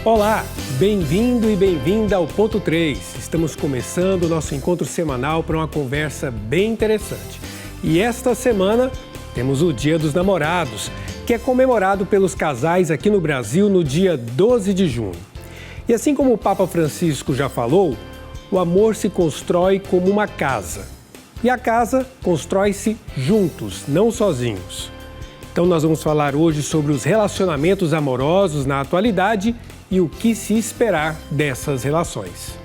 Olá, bem-vindo e bem-vinda ao Ponto 3. Estamos começando o nosso encontro semanal para uma conversa bem interessante. E esta semana temos o Dia dos Namorados, que é comemorado pelos casais aqui no Brasil no dia 12 de junho. E assim como o Papa Francisco já falou, o amor se constrói como uma casa. E a casa constrói-se juntos, não sozinhos. Então nós vamos falar hoje sobre os relacionamentos amorosos na atualidade e o que se esperar dessas relações.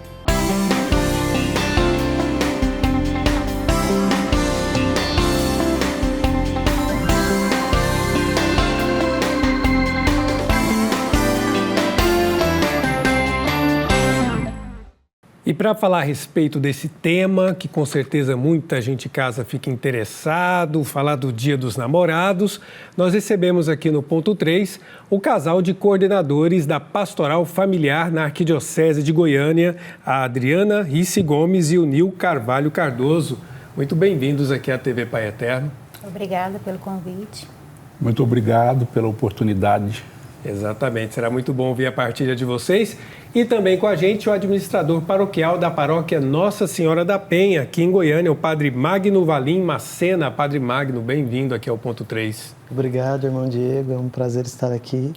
E para falar a respeito desse tema, que com certeza muita gente em casa fica interessado, falar do Dia dos Namorados, nós recebemos aqui no Ponto 3 o casal de coordenadores da Pastoral Familiar na Arquidiocese de Goiânia, a Adriana Risse Gomes e o Nil Carvalho Cardoso. Muito bem-vindos aqui à TV Pai Eterno. Obrigada pelo convite. Muito obrigado pela oportunidade. Exatamente, será muito bom ouvir a partilha de vocês. E também com a gente o administrador paroquial da paróquia Nossa Senhora da Penha, aqui em Goiânia, o padre Magno Valim Macena. Padre Magno, bem-vindo aqui ao Ponto 3. Obrigado, irmão Diego, é um prazer estar aqui.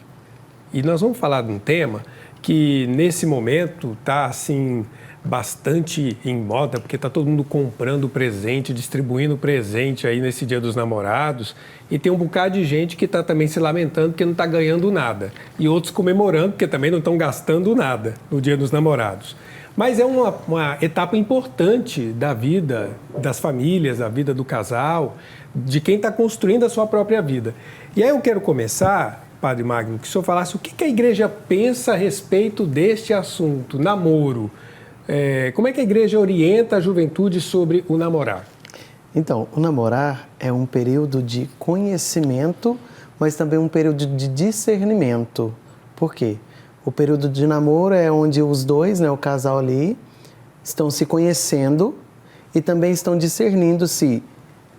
E nós vamos falar de um tema que nesse momento está assim bastante em moda, porque está todo mundo comprando presente, distribuindo presente aí nesse Dia dos Namorados, e tem um bocado de gente que está também se lamentando porque não está ganhando nada, e outros comemorando porque também não estão gastando nada no Dia dos Namorados. Mas é uma etapa importante da vida das famílias, da vida do casal, de quem está construindo a sua própria vida. E aí eu quero começar, Padre Magno, que o senhor falasse o que a igreja pensa a respeito deste assunto, namoro. Como é que a igreja orienta a juventude sobre o namorar? Então, o namorar é um período de conhecimento, mas também um período de discernimento. Por quê? O período de namoro é onde os dois, o casal ali, estão se conhecendo e também estão discernindo se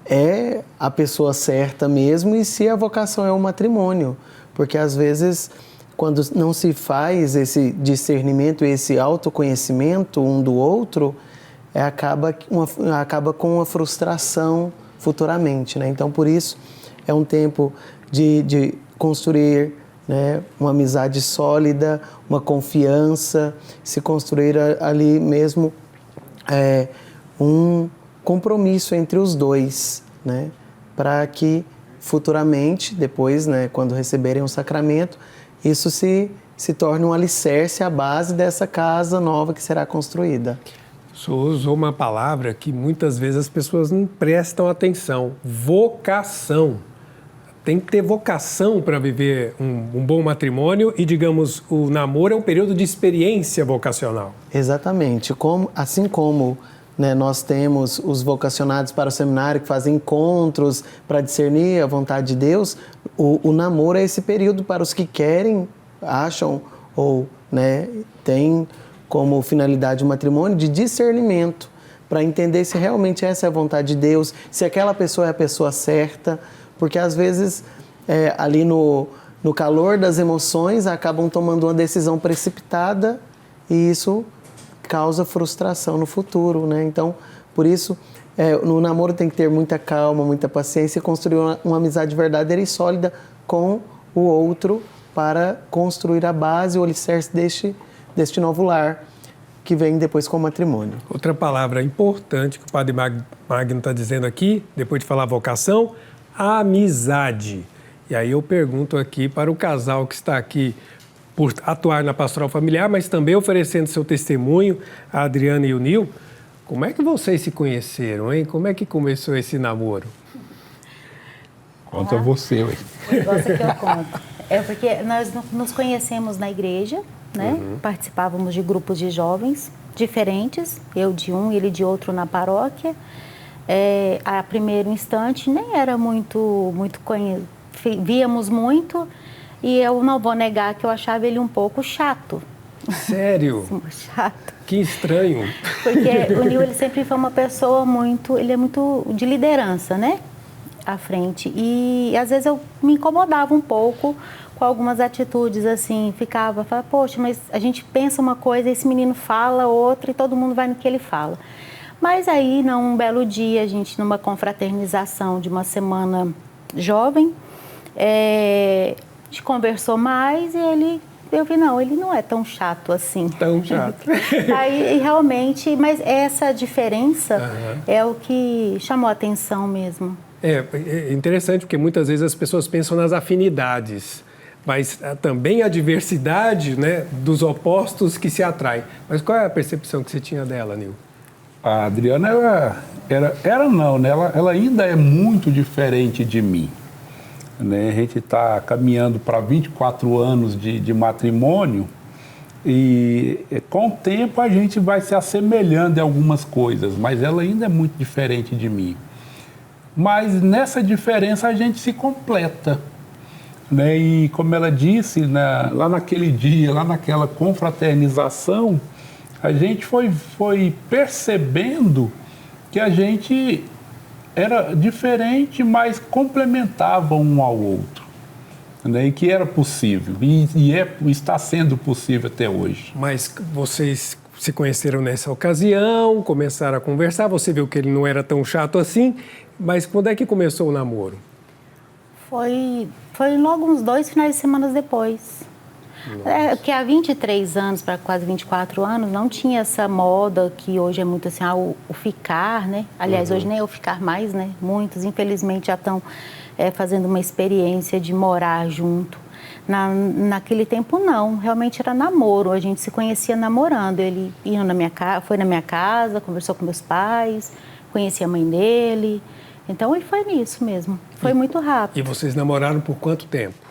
é a pessoa certa mesmo e se a vocação é o matrimônio. Porque às vezes, quando não se faz esse discernimento, esse autoconhecimento um do outro, acaba com uma frustração futuramente, né? Então, por isso, é um tempo de construir, uma amizade sólida, uma confiança, se construir ali mesmo um compromisso entre os dois, para que futuramente, depois, quando receberem o sacramento, isso se torne um alicerce, a base dessa casa nova que será construída. O senhor usou uma palavra que muitas vezes as pessoas não prestam atenção: vocação. Tem que ter vocação para viver um bom matrimônio e, digamos, o namoro é um período de experiência vocacional. Exatamente. Assim como nós temos os vocacionados para o seminário que fazem encontros para discernir a vontade de Deus, o namoro é esse período para os que querem, acham ou têm como finalidade o matrimônio de discernimento, para entender se realmente essa é a vontade de Deus, se aquela pessoa é a pessoa certa, porque às vezes ali no calor das emoções acabam tomando uma decisão precipitada e isso causa frustração no futuro, Então, por isso, no namoro tem que ter muita calma, muita paciência e construir uma amizade verdadeira e sólida com o outro para construir a base, o alicerce deste novo lar que vem depois com o matrimônio. Outra palavra importante que o Padre Magno está dizendo aqui, depois de falar vocação, amizade. E aí eu pergunto aqui para o casal que está aqui por atuar na pastoral familiar, mas também oferecendo seu testemunho, a Adriana e o Nil. Como é que vocês se conheceram, hein? Como é que começou esse namoro? Conta você, ué. Gosta que eu conto. É porque nós nos conhecemos na igreja, Participávamos de grupos de jovens diferentes, eu de um, ele de outro na paróquia. A primeiro instante nem era muito conhecido, víamos muito. E eu não vou negar que eu achava ele um pouco chato. Sério? Chato. Que estranho. Porque o Nil, ele sempre foi uma pessoa ele é muito de liderança, à frente. E às vezes eu me incomodava um pouco com algumas atitudes assim, falava, poxa, mas a gente pensa uma coisa, esse menino fala outra e todo mundo vai no que ele fala. Mas aí, num belo dia, a gente numa confraternização de uma semana jovem, a gente conversou mais e eu vi, não, ele não é tão chato assim. Tão chato. Aí, realmente, mas essa diferença é o que chamou a atenção mesmo. É interessante porque muitas vezes as pessoas pensam nas afinidades, mas também a diversidade, né, dos opostos que se atraem. Mas qual é a percepção que você tinha dela, Nil? A Adriana não, né? Ela ainda é muito diferente de mim. Né? A gente está caminhando para 24 anos de matrimônio e com o tempo a gente vai se assemelhando em algumas coisas, mas ela ainda é muito diferente de mim. Mas nessa diferença a gente se completa. Né? E como ela disse, lá naquele dia, lá naquela confraternização, a gente foi percebendo que a gente era diferente, mas complementava um ao outro. Né? E que era possível, está sendo possível até hoje. Mas vocês se conheceram nessa ocasião, começaram a conversar, você viu que ele não era tão chato assim, mas quando é que começou o namoro? Foi logo uns 2 finais de semana depois. Porque há 23 anos, para quase 24 anos, não tinha essa moda que hoje é muito assim, o ficar, né? Aliás, hoje nem é o ficar mais, né? Muitos, infelizmente, já estão fazendo uma experiência de morar junto. Naquele tempo, não. Realmente era namoro. A gente se conhecia namorando. Ele foi na minha casa, conversou com meus pais, conhecia a mãe dele. Então, ele foi nisso mesmo. Foi muito rápido. E vocês namoraram por quanto tempo?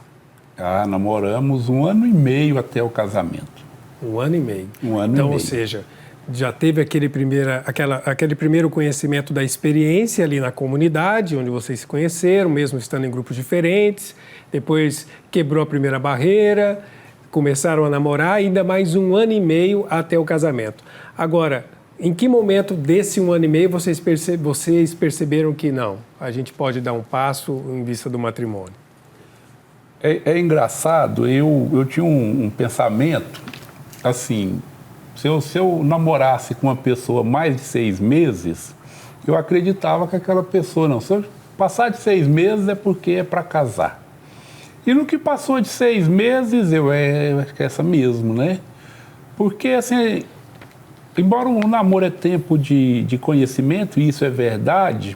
Namoramos 1 ano e meio até o casamento. 1 ano e meio. 1 ano então, e meio. Ou seja, já teve aquele primeiro conhecimento da experiência ali na comunidade, onde vocês se conheceram, mesmo estando em grupos diferentes. Depois quebrou a primeira barreira, começaram a namorar, ainda mais 1 ano e meio até o casamento. Agora, em que momento desse 1 ano e meio vocês perceberam que não, a gente pode dar um passo em vista do matrimônio? É engraçado, eu tinha um pensamento, assim, se eu namorasse com uma pessoa mais de 6 meses, eu acreditava que aquela pessoa, não, se eu passar de 6 meses é porque é para casar. E no que passou de 6 meses, eu acho que é essa mesmo, né? Porque, assim, embora o namoro é tempo de conhecimento, e isso é verdade,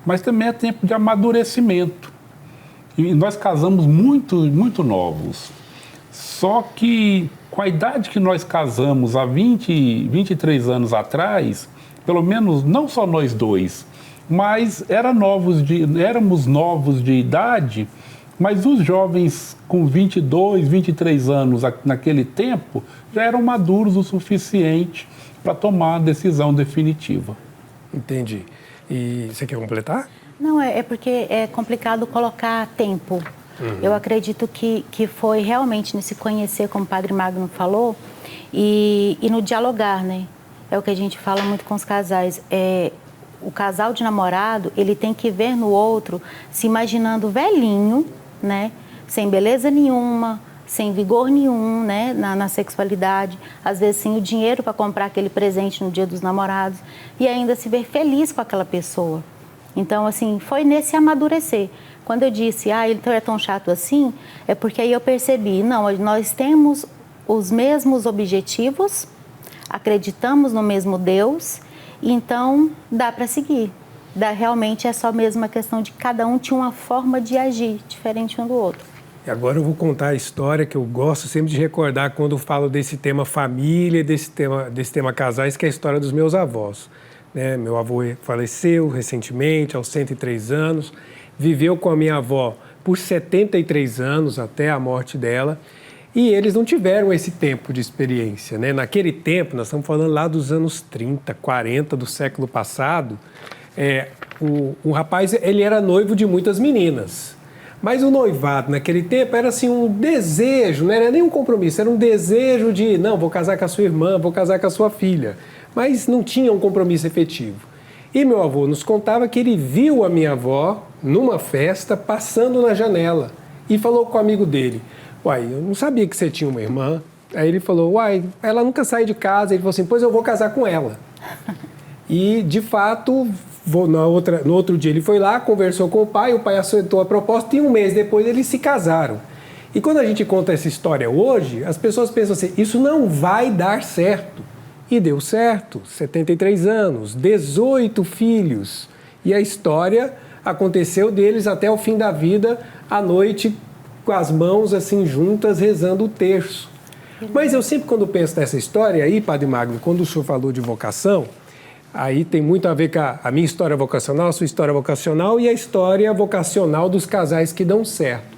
mas também é tempo de amadurecimento. E nós casamos muito novos. Só que com a idade que nós casamos há 23 anos atrás, pelo menos não só nós dois, mas éramos novos de idade, mas os jovens com 22, 23 anos naquele tempo já eram maduros o suficiente para tomar a decisão definitiva. Entendi. E você quer completar? Não, é porque é complicado colocar tempo. Eu acredito que foi realmente nesse conhecer, como o Padre Magno falou, e no dialogar, né? É o que a gente fala muito com os casais. O casal de namorado, ele tem que ver no outro, se imaginando velhinho, né? Sem beleza nenhuma, sem vigor nenhum, né? Na sexualidade. Às vezes, sem o dinheiro para comprar aquele presente no Dia dos Namorados. E ainda se ver feliz com aquela pessoa. Então, assim, foi nesse amadurecer. Quando eu disse, ele é tão chato assim, é porque aí eu percebi, não, nós temos os mesmos objetivos, acreditamos no mesmo Deus, então dá para seguir. Realmente é só mesmo uma questão de cada um tinha uma forma de agir diferente um do outro. E agora eu vou contar a história que eu gosto sempre de recordar quando eu falo desse tema família, desse tema casais, que é a história dos meus avós. Né? Meu avô faleceu recentemente, aos 103 anos, viveu com a minha avó por 73 anos, até a morte dela, e eles não tiveram esse tempo de experiência. Né? Naquele tempo, nós estamos falando lá dos anos 30, 40 do século passado, o rapaz ele era noivo de muitas meninas. Mas o noivado naquele tempo era assim um desejo, não era nem um compromisso, era um desejo de, não, vou casar com a sua irmã, vou casar com a sua filha. Mas não tinha um compromisso efetivo. E meu avô nos contava que ele viu a minha avó numa festa, passando na janela, e falou com o amigo dele, uai, eu não sabia que você tinha uma irmã. Aí ele falou, uai, ela nunca sai de casa. Ele falou assim, pois eu vou casar com ela. E, de fato, no outro dia ele foi lá, conversou com o pai aceitou a proposta e um mês depois eles se casaram. E quando a gente conta essa história hoje, as pessoas pensam assim, isso não vai dar certo. E deu certo, 73 anos, 18 filhos. E a história aconteceu deles até o fim da vida, à noite, com as mãos assim juntas, rezando o terço. Mas eu sempre, quando penso nessa história aí, Padre Magno, quando o senhor falou de vocação, aí tem muito a ver com a minha história vocacional, a sua história vocacional e a história vocacional dos casais que dão certo.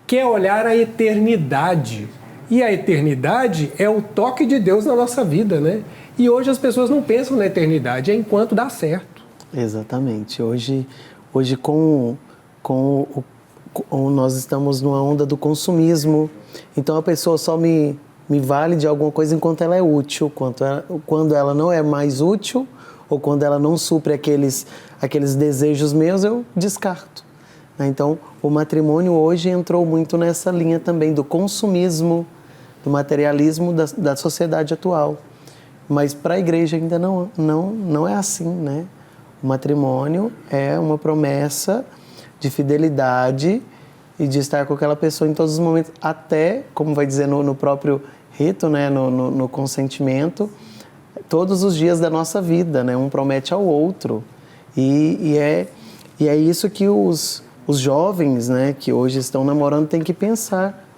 Que é olhar a eternidade. E a eternidade é o toque de Deus na nossa vida, né? E hoje as pessoas não pensam na eternidade, é enquanto dá certo. Exatamente. Hoje nós estamos numa onda do consumismo. Então a pessoa só me vale de alguma coisa enquanto ela é útil. Quando ela não é mais útil ou quando ela não supre aqueles desejos meus, eu descarto. Então, o matrimônio hoje entrou muito nessa linha também do consumismo, do materialismo da sociedade atual. Mas para a igreja ainda não é assim, né? O matrimônio é uma promessa de fidelidade e de estar com aquela pessoa em todos os momentos, até, como vai dizer no próprio rito, né? no consentimento, todos os dias da nossa vida, né? Um promete ao outro. E é isso que os jovens, né, que hoje estão namorando têm que pensar.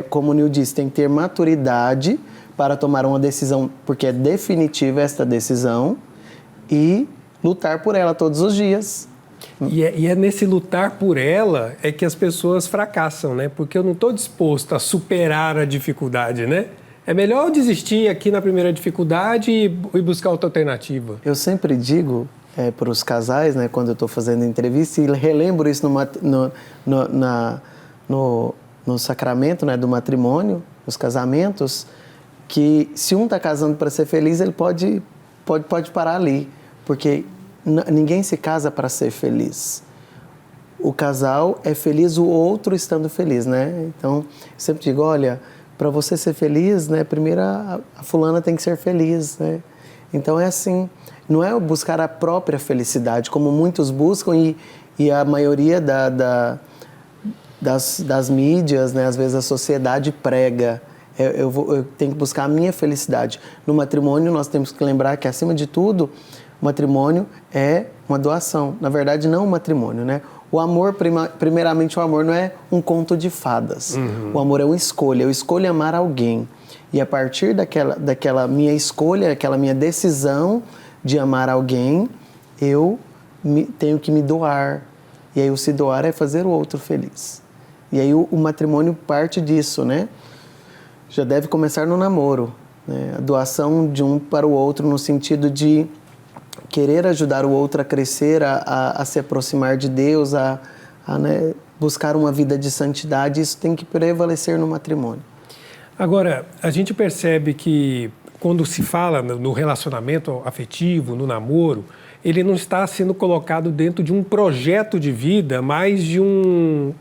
Como o Nil disse, tem que ter maturidade para tomar uma decisão, porque é definitiva esta decisão, e lutar por ela todos os dias. E é nesse lutar por ela é que as pessoas fracassam, né? Porque eu não estou disposto a superar a dificuldade, né? É melhor eu desistir aqui na primeira dificuldade e buscar outra alternativa. Eu sempre digo para os casais, né, quando eu estou fazendo entrevista, e relembro isso no sacramento, né, do matrimônio, os casamentos, que se um está casando para ser feliz, ele pode parar ali, porque ninguém se casa para ser feliz. O casal é feliz, o outro estando feliz, né? Então, eu sempre digo, olha, para você ser feliz, né, primeiro a fulana tem que ser feliz, né? Então é assim, não é buscar a própria felicidade, como muitos buscam e a maioria das mídias, né, às vezes a sociedade prega. Eu tenho que buscar a minha felicidade. No matrimônio, nós temos que lembrar que, acima de tudo, o matrimônio é uma doação. Na verdade, não um matrimônio, né? O amor, primeiramente, o amor não é um conto de fadas. Uhum. O amor é uma escolha. Eu escolho amar alguém. E a partir daquela minha escolha, aquela minha decisão de amar alguém, eu tenho que me doar. E aí o se doar é fazer o outro feliz. E aí o matrimônio parte disso, né? Já deve começar no namoro, né? A doação de um para o outro no sentido de querer ajudar o outro a crescer, a se aproximar de Deus, né, buscar uma vida de santidade. Isso tem que prevalecer no matrimônio. Agora, a gente percebe que quando se fala no relacionamento afetivo, no namoro, ele não está sendo colocado dentro de um projeto de vida, mas de um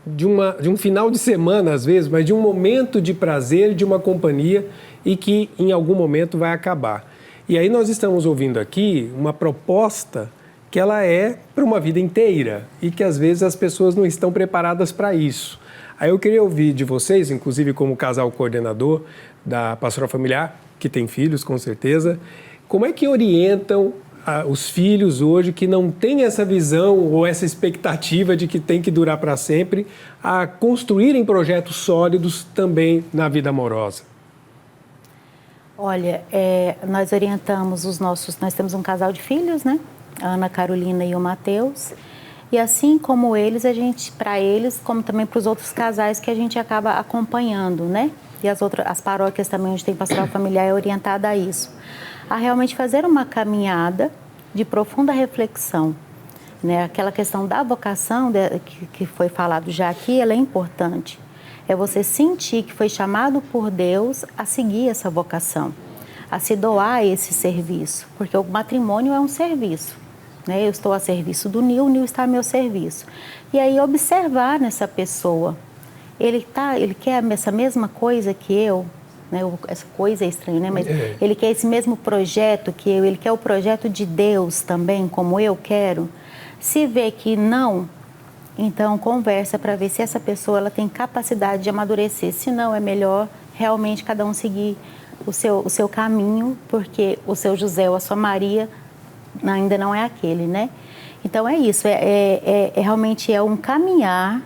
final de semana, às vezes, mas de um momento de prazer, de uma companhia e que em algum momento vai acabar. E aí nós estamos ouvindo aqui uma proposta que ela é para uma vida inteira e que às vezes as pessoas não estão preparadas para isso. Aí eu queria ouvir de vocês, inclusive como casal coordenador da Pastoral Familiar, que tem filhos com certeza, como é que orientam os filhos hoje que não têm essa visão ou essa expectativa de que tem que durar para sempre a construírem projetos sólidos também na vida amorosa? Olha, nós orientamos nós temos um casal de filhos, né? A Ana Carolina e o Matheus. E assim como eles, para eles, como também para os outros casais que a gente acaba acompanhando, né? E as paróquias também, onde tem pastoral familiar, é orientada a isso. A realmente fazer uma caminhada de profunda reflexão, né? Aquela questão da vocação, que foi falado já aqui, ela é importante. É você sentir que foi chamado por Deus a seguir essa vocação, a se doar a esse serviço, porque o matrimônio é um serviço, né? Eu estou a serviço do Nil, o Nil está a meu serviço. E aí observar nessa pessoa ele quer essa mesma coisa que eu, né? Essa coisa é estranha, né? Mas ele quer esse mesmo projeto que eu, ele quer o projeto de Deus também, como eu quero. Se vê que não, então conversa para ver se essa pessoa ela tem capacidade de amadurecer. Se não, é melhor realmente cada um seguir o seu caminho, porque o seu José ou a sua Maria ainda não é aquele, né? Então é isso, realmente é um caminhar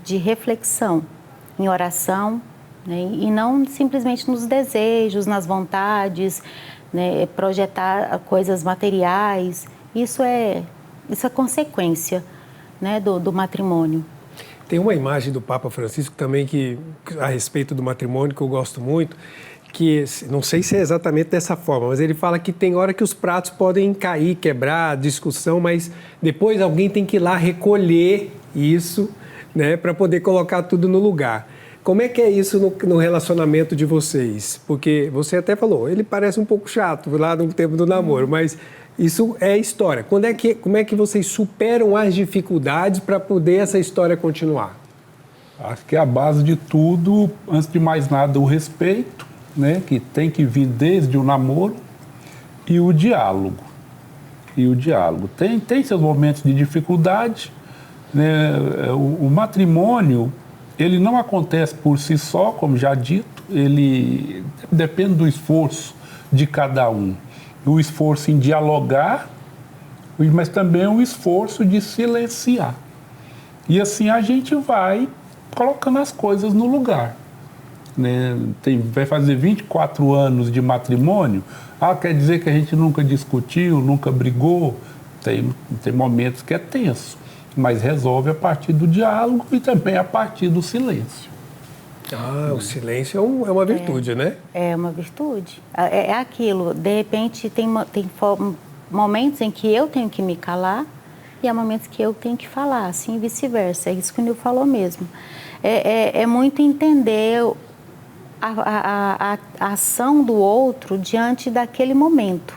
de reflexão, em oração, né? E não simplesmente nos desejos, nas vontades, né? Projetar coisas materiais. Isso é consequência, né? do matrimônio. Tem uma imagem do Papa Francisco também a respeito do matrimônio que eu gosto muito, que não sei se é exatamente dessa forma, mas ele fala que tem hora que os pratos podem cair, quebrar, discussão, mas depois alguém tem que ir lá recolher isso, né, para poder colocar tudo no lugar. Como é que é isso no relacionamento de vocês? Porque você até falou, ele parece um pouco chato lá no tempo do namoro, mas isso é história. Como é que vocês superam as dificuldades para poder essa história continuar? Acho que a base de tudo, antes de mais nada, o respeito, né, que tem que vir desde o namoro, e o diálogo. Tem seus momentos de dificuldade, né? O matrimônio, ele não acontece por si só, como já dito, ele depende do esforço de cada um. O esforço em dialogar, mas também o esforço de silenciar. E assim a gente vai colocando as coisas no lugar. Né? Vai fazer 24 anos de matrimônio, quer dizer que a gente nunca discutiu, nunca brigou? Tem momentos que é tenso, mas resolve a partir do diálogo e também a partir do silêncio. O silêncio é uma virtude, né? É uma virtude. É aquilo, de repente tem momentos em que eu tenho que me calar e há momentos que eu tenho que falar, assim e vice-versa. É isso que o Nil falou mesmo. É muito entender a ação do outro diante daquele momento.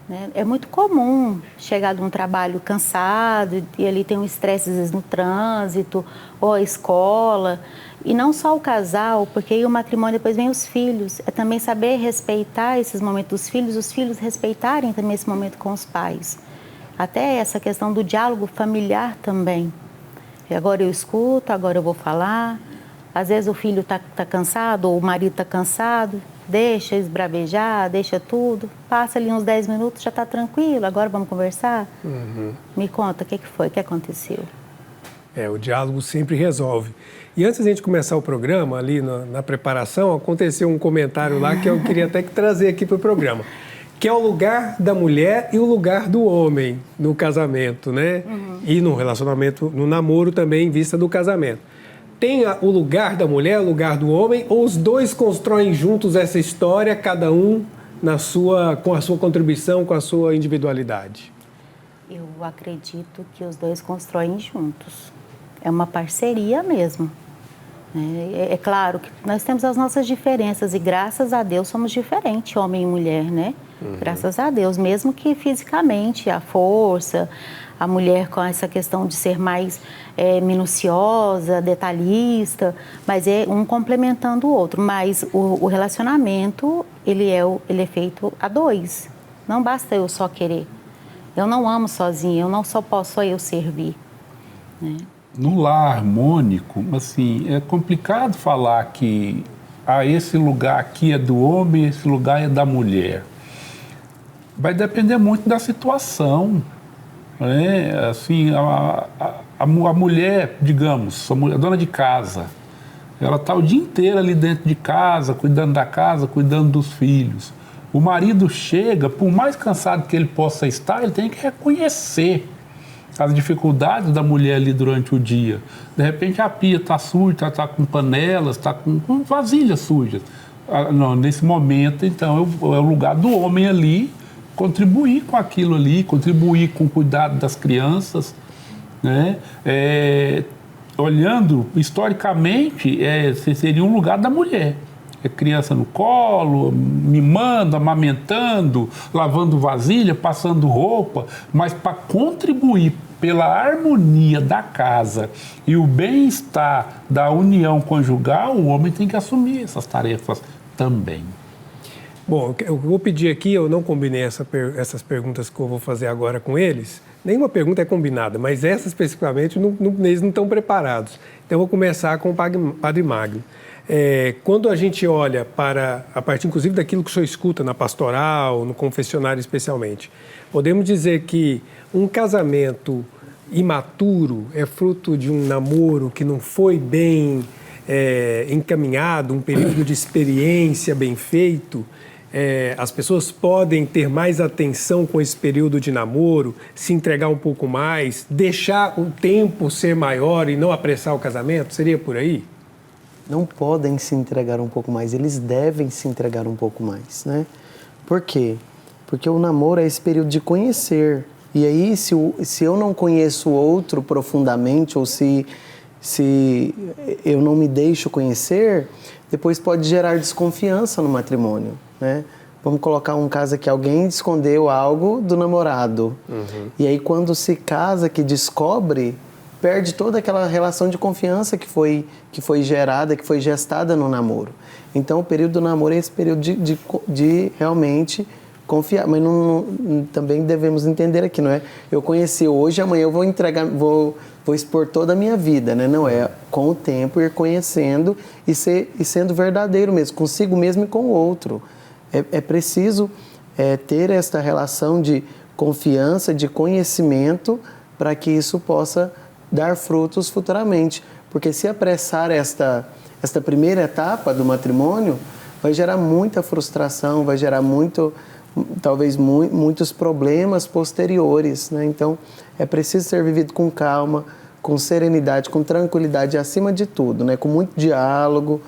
Né? É muito comum chegar de um trabalho cansado e ali tem um estresse às vezes no trânsito ou a escola. E não só o casal, porque aí o matrimônio depois vem os filhos. É também saber respeitar esses momentos dos filhos, os filhos respeitarem também esse momento com os pais. Até essa questão do diálogo familiar também. E agora eu escuto, agora eu vou falar. Às vezes o filho está cansado, ou o marido está cansado, deixa esbravejar, deixa tudo. Passa ali uns 10 minutos, já está tranquilo, agora vamos conversar? Me conta, o que foi, o que aconteceu? O diálogo sempre resolve. E antes da gente começar o programa, ali na preparação, aconteceu um comentário lá que eu queria até trazer aqui para o programa, que é o lugar da mulher e o lugar do homem no casamento, né? E no relacionamento, no namoro também, em vista do casamento. Tem o lugar da mulher, o lugar do homem, ou os dois constroem juntos essa história, cada um com a sua contribuição, com a sua individualidade? Eu acredito que os dois constroem juntos. É uma parceria mesmo. É claro que nós temos as nossas diferenças e graças a Deus somos diferentes, homem e mulher, né? Graças a Deus, mesmo que fisicamente, a força, a mulher com essa questão de ser mais minuciosa, detalhista, mas é um complementando o outro. Mas o relacionamento, ele é feito a dois. Não basta eu só querer. Eu não amo sozinha, eu não só posso eu servir. Né? No lar harmônico, assim, é complicado falar que esse lugar aqui é do homem, esse lugar é da mulher. Vai depender muito da situação. Né? Assim, a mulher, digamos, a dona de casa, ela está o dia inteiro ali dentro de casa, cuidando da casa, cuidando dos filhos. O marido chega, por mais cansado que ele possa estar, ele tem que reconhecer as dificuldades da mulher ali durante o dia. De repente a pia está suja, está com panelas, está com vasilhas sujas. Não, nesse momento, então, é o lugar do homem ali contribuir com aquilo ali, contribuir com o cuidado das crianças. Né? Olhando historicamente, seria um lugar da mulher. Criança no colo, mimando, amamentando, lavando vasilha, passando roupa, mas para contribuir pela harmonia da casa e o bem-estar da união conjugal, o homem tem que assumir essas tarefas também. Bom, eu vou pedir aqui, eu não combinei essas perguntas que eu vou fazer agora com eles. Nenhuma pergunta é combinada, mas essa especificamente eles não estão preparados. Então eu vou começar com o Padre Magno. Quando a gente olha para, a partir inclusive daquilo que o senhor escuta na pastoral, no confessionário especialmente, podemos dizer que um casamento imaturo é fruto de um namoro que não foi bem encaminhado, um período de experiência bem feito. As pessoas podem ter mais atenção com esse período de namoro, se entregar um pouco mais, deixar o tempo ser maior e não apressar o casamento? Seria por aí? Não podem se entregar um pouco mais, eles devem se entregar um pouco mais, né? Por quê? Porque o namoro é esse período de conhecer. E aí, se eu não conheço o outro profundamente, ou se eu não me deixo conhecer, depois pode gerar desconfiança no matrimônio, né? Vamos colocar um caso que alguém escondeu algo do namorado. Uhum. E aí, quando se casa, que descobre, perde toda aquela relação de confiança que foi gerada, que foi gestada no namoro. Então, o período do namoro é esse período de realmente confiar. Mas também devemos entender aqui, não é? Eu conheci hoje, amanhã eu vou entregar, vou expor toda a minha vida, né? Não é com o tempo ir conhecendo e sendo verdadeiro mesmo, consigo mesmo e com o outro. É preciso ter esta relação de confiança, de conhecimento, para que isso possa dar frutos futuramente. Porque se apressar esta primeira etapa do matrimônio, vai gerar muita frustração, vai gerar talvez muitos problemas posteriores, né? Então, é preciso ser vivido com calma, com serenidade, com tranquilidade, acima de tudo, né? Com muito diálogo,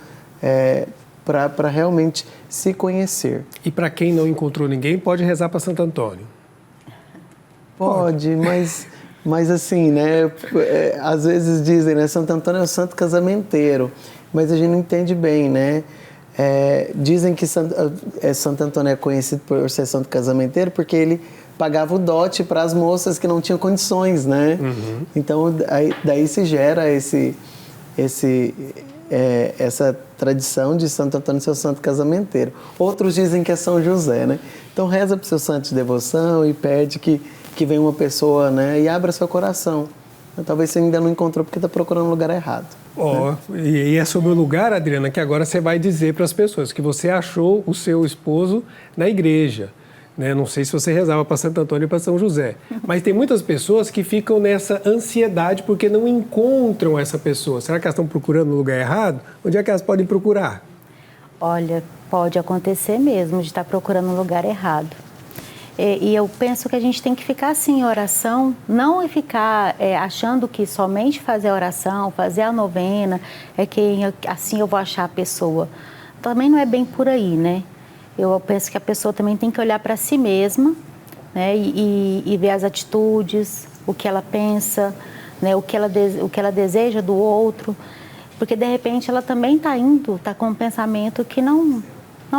para realmente se conhecer. E para quem não encontrou ninguém, pode rezar para Santo Antônio? Pode. Mas assim, né? Às vezes dizem, né? Santo Antônio é o santo casamenteiro, mas a gente não entende bem, né? Dizem que Santo Antônio é conhecido por ser santo casamenteiro porque ele pagava o dote para as moças que não tinham condições, né? Uhum. Então, daí se gera essa tradição de Santo Antônio ser o santo casamenteiro. Outros dizem que é São José, né? Então, reza para o seu santo de devoção e pede que venha uma pessoa, né? E abra seu coração. Talvez você ainda não encontrou porque está procurando o lugar errado. E é sobre o lugar, Adriana, que agora você vai dizer para as pessoas que você achou o seu esposo na igreja. Né? Não sei se você rezava para Santo Antônio e para São José, mas tem muitas pessoas que ficam nessa ansiedade porque não encontram essa pessoa. Será que elas estão procurando no lugar errado? Onde é que elas podem procurar? Olha, pode acontecer mesmo de estar procurando no lugar errado. E eu penso que a gente tem que ficar assim em oração, não ficar achando que somente fazer a oração, fazer a novena, assim eu vou achar a pessoa. Também não é bem por aí, né? Eu penso que a pessoa também tem que olhar para si mesma, né? E ver as atitudes, o que ela pensa, né? o que ela deseja do outro. Porque, de repente, ela também está com um pensamento que não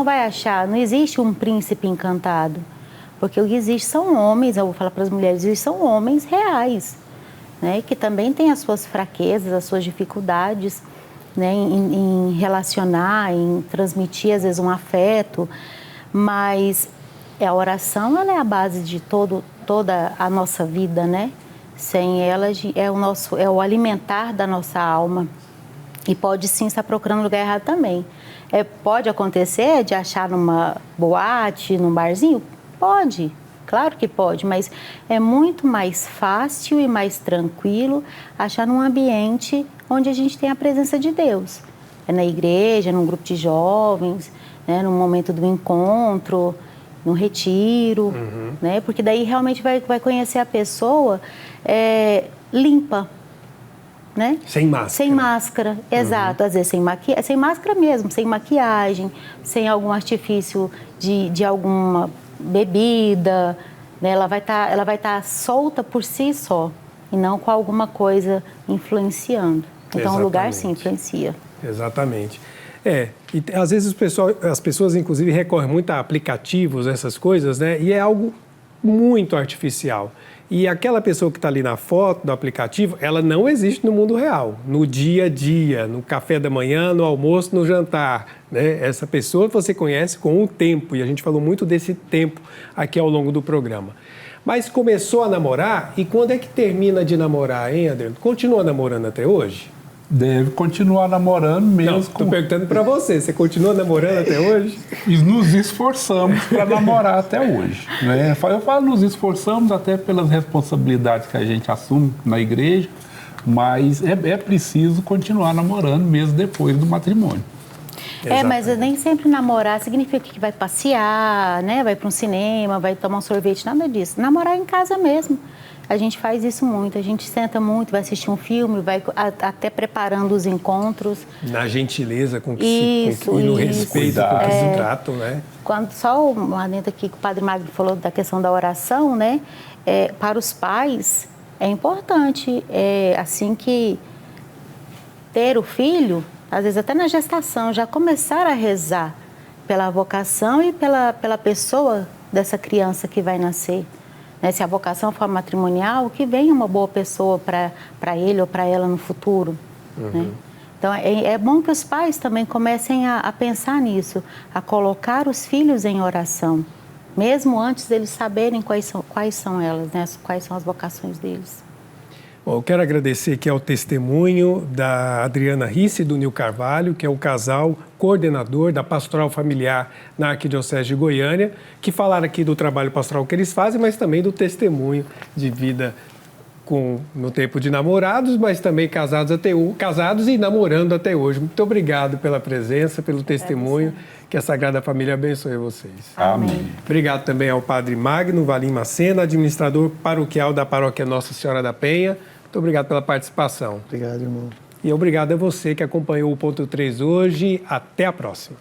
vai achar. Não existe um príncipe encantado. Porque o que existe são homens, eu vou falar para as mulheres, são homens reais, né? Que também têm as suas fraquezas, as suas dificuldades, né? Em relacionar, em transmitir, às vezes, um afeto. Mas a oração, ela é a base de toda a nossa vida, né? Sem ela, é o alimentar da nossa alma. E pode sim estar procurando lugar errado também. Pode acontecer de achar numa boate, num barzinho? Pode, claro que pode, mas é muito mais fácil e mais tranquilo achar num ambiente onde a gente tem a presença de Deus. É na igreja, num grupo de jovens, né, no momento do encontro, no retiro, né, porque daí realmente vai conhecer a pessoa limpa. Né? Sem máscara. Sem máscara, exato. Às vezes sem máscara mesmo, sem maquiagem, sem algum artifício de alguma bebida, né? Ela vai estar solta por si só e não com alguma coisa influenciando. Então, exatamente. O lugar sim influencia. Exatamente. E às vezes as pessoas, inclusive, recorrem muito a aplicativos, essas coisas, né? E é algo muito artificial. E aquela pessoa que está ali na foto do aplicativo, ela não existe no mundo real, no dia a dia, no café da manhã, no almoço, no jantar, né? Essa pessoa você conhece com o tempo, e a gente falou muito desse tempo aqui ao longo do programa. Mas começou a namorar, e quando é que termina de namorar, hein, Adriano? Continua namorando até hoje? Deve continuar namorando mesmo. Não, estou perguntando para você, você continua namorando até hoje? E nos esforçamos para namorar até hoje. Né? Eu falo nos esforçamos até pelas responsabilidades que a gente assume na igreja, mas é preciso continuar namorando mesmo depois do matrimônio. Mas nem sempre namorar significa que vai passear, né? Vai para um cinema, vai tomar um sorvete, nada disso. Namorar em casa mesmo. A gente faz isso muito, a gente senta muito, vai assistir um filme, vai até preparando os encontros. Na gentileza com que se, e no respeito com que se tratam, né? Só uma adenda aqui que o Padre Magno falou da questão da oração, né? Para os pais, é importante, assim que ter o filho, às vezes até na gestação, já começar a rezar pela vocação e pela pessoa dessa criança que vai nascer. Né? Se a vocação for matrimonial, que venha uma boa pessoa para ele ou para ela no futuro. Né? Então, é bom que os pais também comecem a pensar nisso, a colocar os filhos em oração, mesmo antes deles saberem quais são elas, né? Quais são as vocações deles. Bom, eu quero agradecer aqui ao testemunho da Adriana Risse e do Nil Carvalho, que é o casal coordenador da Pastoral Familiar na Arquidiocese de Goiânia, que falaram aqui do trabalho pastoral que eles fazem, mas também do testemunho de vida no tempo de namorados, mas também casados e namorando até hoje. Muito obrigado pela presença, pelo testemunho. Que a Sagrada Família abençoe vocês. Amém. Obrigado também ao Padre Magno Valim Macena, administrador paroquial da Paróquia Nossa Senhora da Penha. Muito obrigado pela participação. Obrigado, irmão. E obrigado a você que acompanhou o Ponto 3 hoje. Até a próxima.